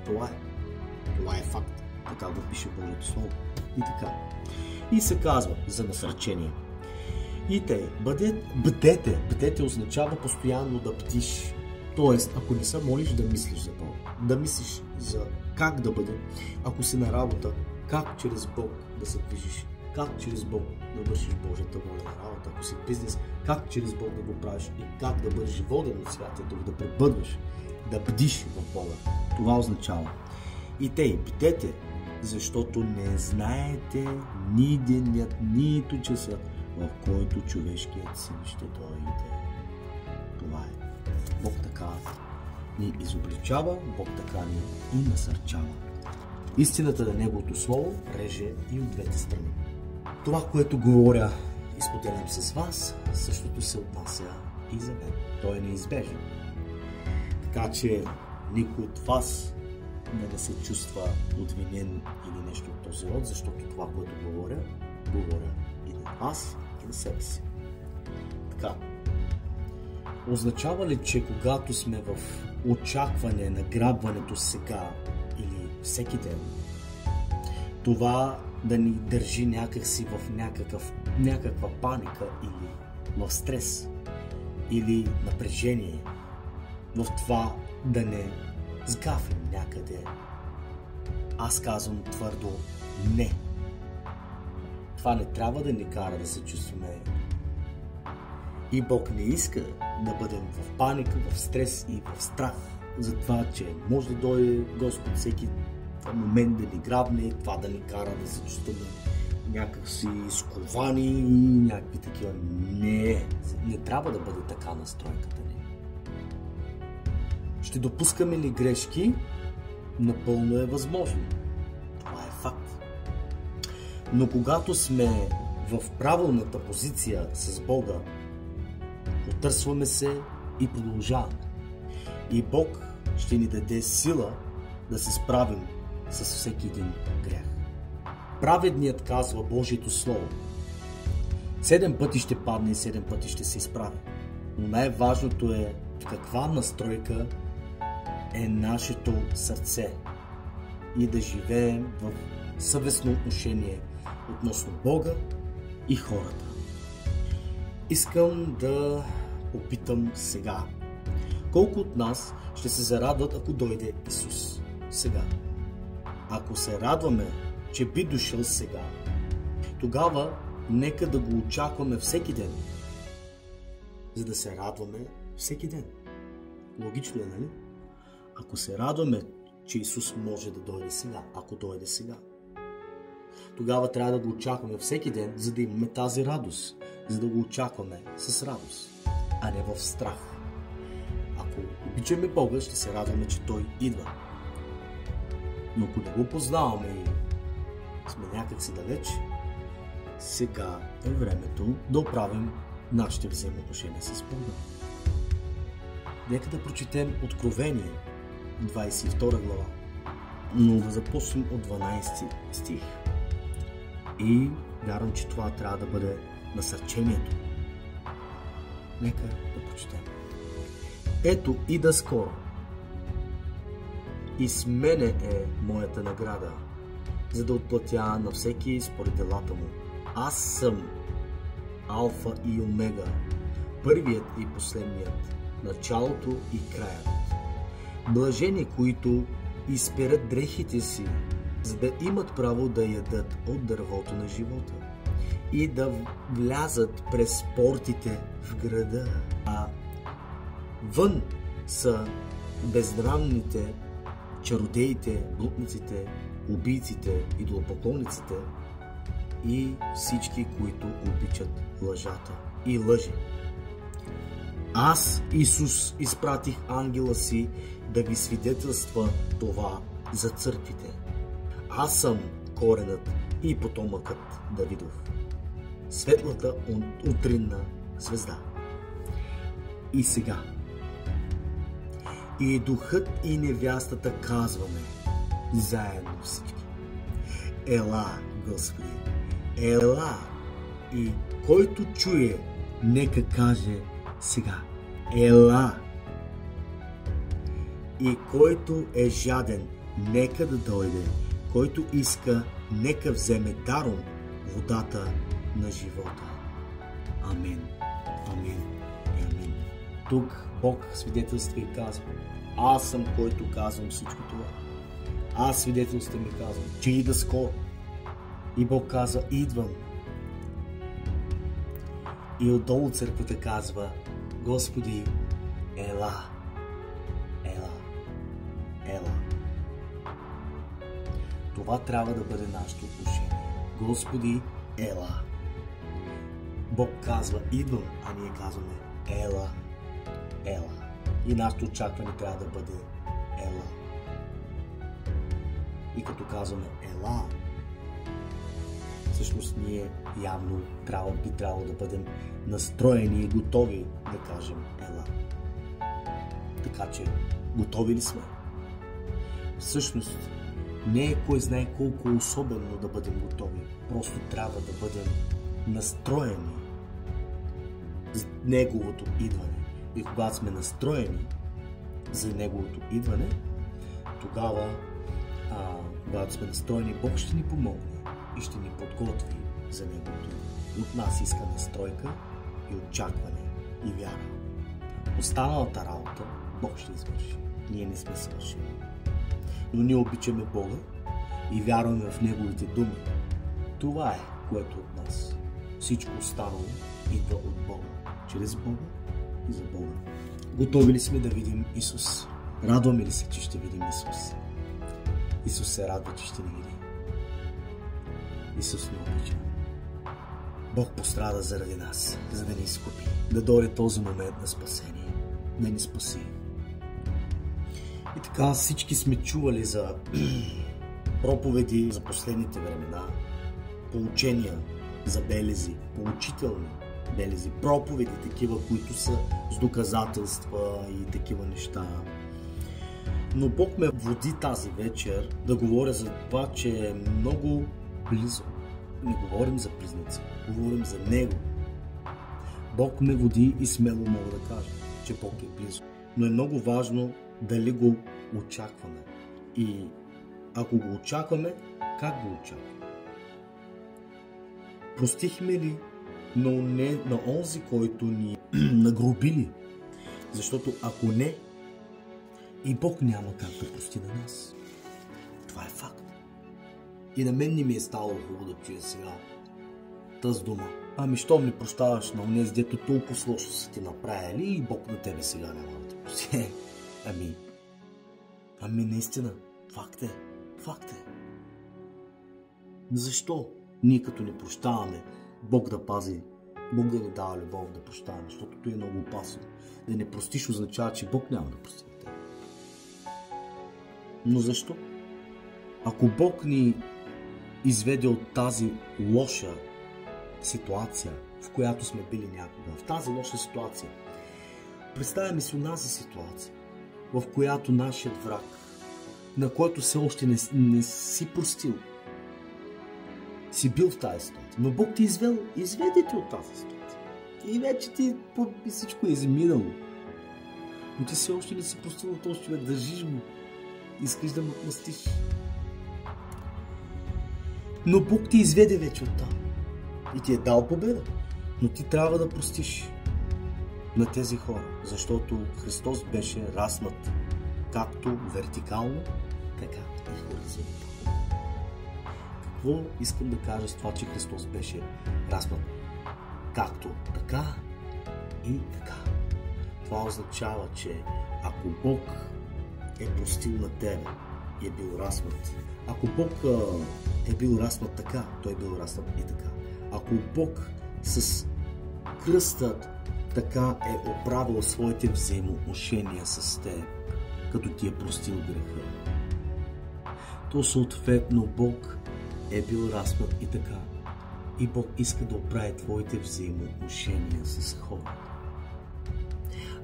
Това е факт. Така го пише Божието Слово. И така. И се казва за насърчение. И тъй, бдете. Бдете означава постоянно да бдиш. Тоест, ако не се молиш, да мислиш за Бога. Да мислиш за как да бъде. Ако си на работа, как чрез Бог да се движиш. Как чрез Бог да вършиш Божията воля на работа. Ако си бизнес, как чрез Бог да го правиш и как да бъдеш воден от Святия Дух, да пребъдваш, да бдиш в Бога. Това означава. И тъй, бдете, защото не знаете ни денят, нито часът, в който човешкият син ще дойде. Това е. Бог така ни изобличава, Бог така ни и насърчава. Истината на Неговото Слово реже и от двете страни. Това, което говоря и споделям с вас, същото се отнася и за мен. Той е неизбежен. Така че никой от вас не да се чувства обвинен или нещо от този род, защото това, което говоря и на вас, и на себе си. Така. Означава ли, че когато сме в очакване на грабването сега или всеки ден, това да ни държи някакси в някаква паника или в стрес или напрежение, в това да не сгафим някъде? Аз казвам твърдо не. Това не трябва да ни кара да се чувстваме. И Бог не иска да бъдем в паника, в стрес и в страх за това, че може да дойде Господ всеки момент да ни грабне, това да ни кара да се чувстваме някакси сковани и някакви такива. Не трябва да бъде така настройката ни. Ще допускаме ли грешки? Напълно е възможно. Това е факт. Но когато сме в правилната позиция с Бога, отърсваме се и продължаваме. И Бог ще ни даде сила да се справим с всеки един грях. Праведният казва Божието Слово. 7 пъти ще падне и 7 пъти ще се изправи. Но най-важното е в каква настройка е нашето сърце и да живеем в съвестно отношение относно Бога и хората. Искам да попитам сега. Колко от нас ще се зарадват, ако дойде Исус сега? Ако се радваме, че би дошъл сега, тогава нека да го очакваме всеки ден, за да се радваме всеки ден. Логично е, нали? Ако се радваме, че Исус може да дойде сега, ако дойде сега, тогава трябва да го очакваме всеки ден, за да имаме тази радост, за да го очакваме с радост, а не в страх. Ако обичаме Бога, ще се радваме, че Той идва. Но ако не го познаваме и сме някак си далеч, сега е времето да оправим нашите взаимоотношения с Бога. Нека да прочетем Откровение, 22 глава, но да започнем от 12 стих. И вярвам, че това трябва да бъде насърчението. Нека да прочетем. Ето ида скоро. И с мене е моята награда, за да отплатя на всеки според делата му. Аз съм Алфа и Омега, първият и последният, началото и краят. Блажени, които изперат дрехите си, за да имат право да ядат от дървото на живота и да влязат през портите в града. А вън са безнравните, чародеите, блудниците, убийците, идолопоклонниците и всички, които обичат лъжата и лъжи. Аз, Исус, изпратих ангела си да ви свидетелства това за църквите. Аз съм коренът и потомъкът Давидов, светлата утринна звезда. И сега и духът и невястата казваме заедно всички: Ела, Господи, ела! И който чуе, нека каже сега: Ела! И който е жаден, нека да дойде, който иска, нека вземе даром водата на живота. Амин. Амин и амин. Тук Бог свидетелства и казва: аз съм, който казвам всичко това. Аз свидетелствам и казвам, че ида скоро. И Бог казва: идвам. И отдолу църквата казва: Господи, ела, ела, ела. Това трябва да бъде нашето отношение. Господи, ела. Бог казва: идвам, а ние казваме: ела, ела. И нашето очакване трябва да бъде: ела. И като казваме ела, всъщност ние явно би трябвало да бъдем настроени и готови да кажем ела. Така че, готови ли сме? Всъщност, не е кой знае колко особено да бъдем готови. Просто трябва да бъдем настроени за Неговото идване. И когато сме настроени за Неговото идване, тогава, когато сме настроени, Бог ще ни помогне и ще ни подготви за Неговото. От нас иска настройка и очакване и вяра. Останалата работа Бог ще извърши. Ние не сме свършили. Но ние обичаме Бога и вярваме в Неговите думи. Това е, което от нас. Всичко останало идва от Бога. Чрез Бога и за Бога. Готови ли сме да видим Исус? Радваме ли се, че ще видим Исус? Исус се радва, че ще ни види. Исус ни обича. Бог пострада заради нас, за да ни изкупи. Да дойде този момент на спасение. Да ни спаси. Така всички сме чували за проповеди за последните времена, поучения за белези, поучителни белези, проповеди такива, които са с доказателства и такива неща. Но Бог ме води тази вечер да говоря за това, че е много близо. Не говорим за признаци, говорим за Него. Бог ме води и смело мога да кажа, че Бог е близо. Но е много важно дали го очакваме. И ако го очакваме, как го очакваме? Простихме ли на онзи, който ни нагробили? Защото ако не, и Бог няма как да прости на нас. Това е факт. И на мен не ми е ставало хубаво да чуя сега тази дума. Ами, щом не прощаваш на онези, дето толкова лошо са ти направили, и Бог на тебе сега няма да те прости. Ами наистина, факт е. Защо ние като не прощаваме, Бог да пази, Бог да ни дава любов да прощаваме, защото това е много опасно. Да не простиш означава, че Бог няма да прости на тебе. Но защо? Ако Бог ни изведе от тази лоша ситуация, в която сме били някога, в тази лоша ситуация, представяме си онази ситуация, в която нашият враг, на който все още не си простил, си бил в тази ситуация. Но Бог ти изведе те от тази ситуация. И вече ти всичко е изминало. Но ти все още не си простил от този човек, държиш го. Искаш да му отмъстиш. Но Бог ти изведе вече от там. И ти е дал победа. Но ти трябва да простиш на тези хора. Защото Христос беше раснат както вертикално, така и хоризонтално. Какво искам да кажа с това, че Христос беше раснат както така и така? Това означава, че ако Бог е простил на тебе и е бил раснат, ако Бог е бил раснат така, той е бил раснат и така. Ако Бог с кръста така е оправил своите взаимоотношения с теб, като ти е простил греха, то съответно Бог е бил распнат и така. И Бог иска да оправи твоите взаимоотношения с хората.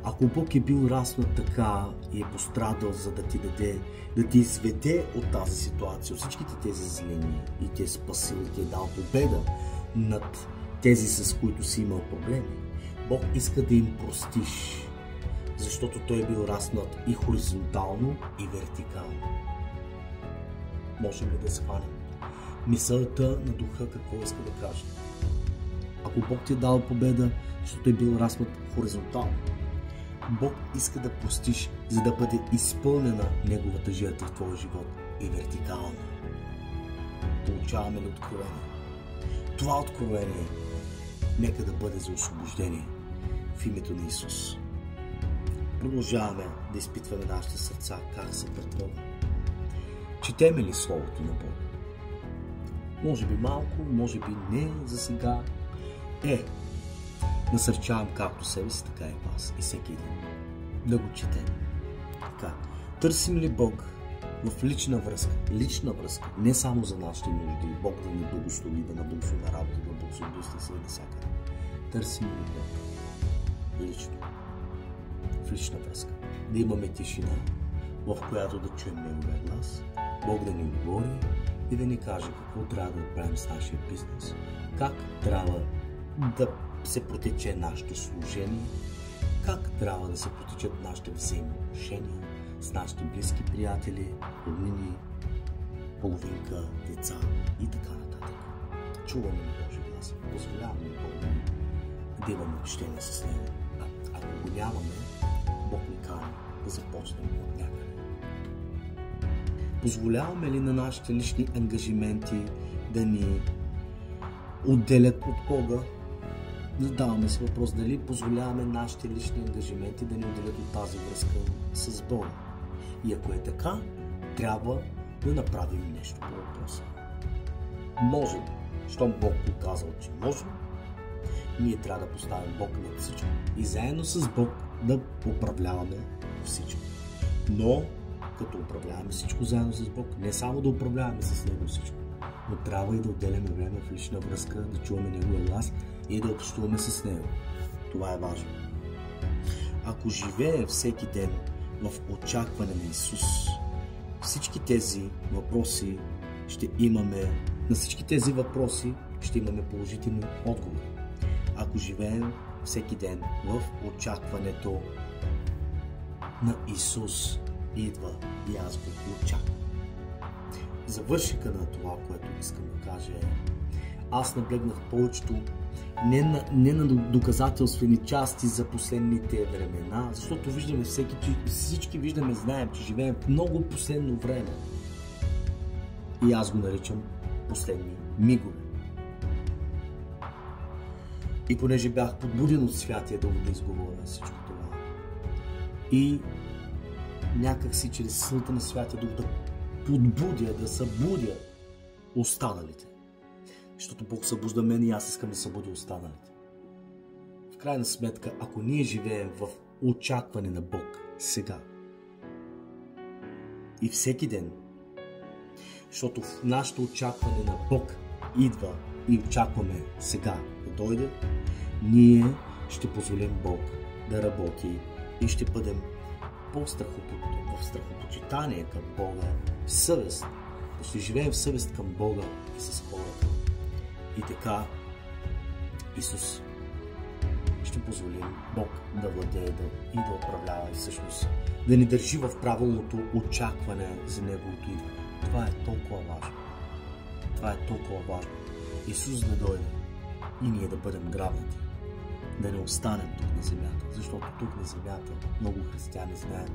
Ако Бог е бил распнат така и е пострадал, за да ти даде, да ти изведе от тази ситуация, от всичките тези злини, и те е спасил и ти е дал победа над тези, с които си имал проблеми, Бог иска да им простиш, защото той е бил раснат и хоризонтално, и вертикално. Можем ли да схванем мисълта на духа какво иска да каже? Ако Бог ти е дал победа, защото е бил раснат хоризонтално, Бог иска да простиш, за да бъде изпълнена Неговата жертва в твоя живот и вертикално. Получаваме ли откровение? Това откровение нека да бъде за освобождение в името на Исус. Продължаваме да изпитваме нашите сърца как се претвърват. Четеме ли Словото на Бог? Може би малко, може би не за сега. Насърчавам както себе си, така и вас и всеки един да го четем. Така, търсим ли Бог в лична връзка, не само за нашите нужди, Бог да ни благослови, да наблагослови на работа, да благослови бизнеса и навсякъде. Търсим ли Бог лично, в лична връзка, да имаме тишина, в която да чуем Неговия глас, Бог да ни говори и да ни каже какво трябва да правим с нашия бизнес, как трябва да се протече нашето служение, как трябва да се протечат нашите взаимоотношения с нашите близки приятели, роднини, половинка, деца и така нататък. Чуваме ли Божия глас? Позволяваме ли Бог да имаме общение с Него? Ако го нямаме, Бог ни кара да започнем от някъде. Позволяваме ли на нашите лични ангажименти да ни отделят от Бога? Задаваме си въпрос дали позволяваме нашите лични ангажименти да ни отделят от тази връзка с Бога. И ако е така, трябва да направим нещо по въпроса. Можем, щом Бог го казал, че можем, ние трябва да поставим Бог над всичко и заедно с Бог да управляваме всичко. Но, като управляваме всичко заедно с Бог. Не само да управляваме с Него всичко, но трябва и да отделяме време в лична връзка, да чуваме Неговия глас и да общуваме с Него. Това е важно. Ако живее всеки ден в очакване на Исус, всички тези въпроси ще имаме, на всички тези въпроси ще имаме положителни отговори. Ако живеем всеки ден в очакването на Исус, идва и аз го очаквам. Завършика на това, което искам да кажа е, аз наблегнах повечето не на доказателствени части за последните времена, защото виждаме всички виждаме, знаем, че живеем в много последно време. И аз го наричам последни мигове. И понеже бях подбуден от Святия Дух да изговоря всичко това, и някак си чрез силата на Святия Дух да подбудя, да събудя останалите. Защото Бог събужда мен и аз искам да събудя останалите. В крайна сметка, ако ние живеем в очакване на Бог сега и всеки ден, защото в нашето очакване на Бог идва и очакваме сега да дойде, ние ще позволим Бог да работи и ще бъдем в страхопочитание към Бога, в съвест. Ще живеем в съвест към Бога и с хората. И така Исус ще позволим Бог да владее и да управлява и всъщност да ни държи в правилното очакване за Неговото идване. Това е толкова важно. Това е толкова важно. Исус да дойде и ние да бъдем грабнати. Да не останем тук на земята. Защото тук на земята много християни знаят,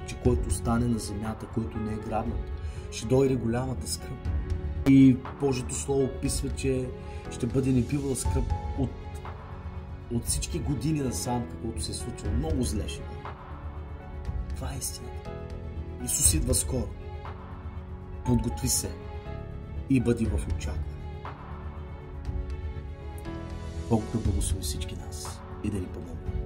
че който остане на земята, който не е грабнат, ще дойде голямата скръб. И Божието Слово описва, че ще бъде небивала скръб от всички години насам, каквото се е случило. Много зле ще бъде. Това е истината. Исус идва скоро. Подготви се и бъди в очакване. Бог да благослови всички нас и да ни помогне.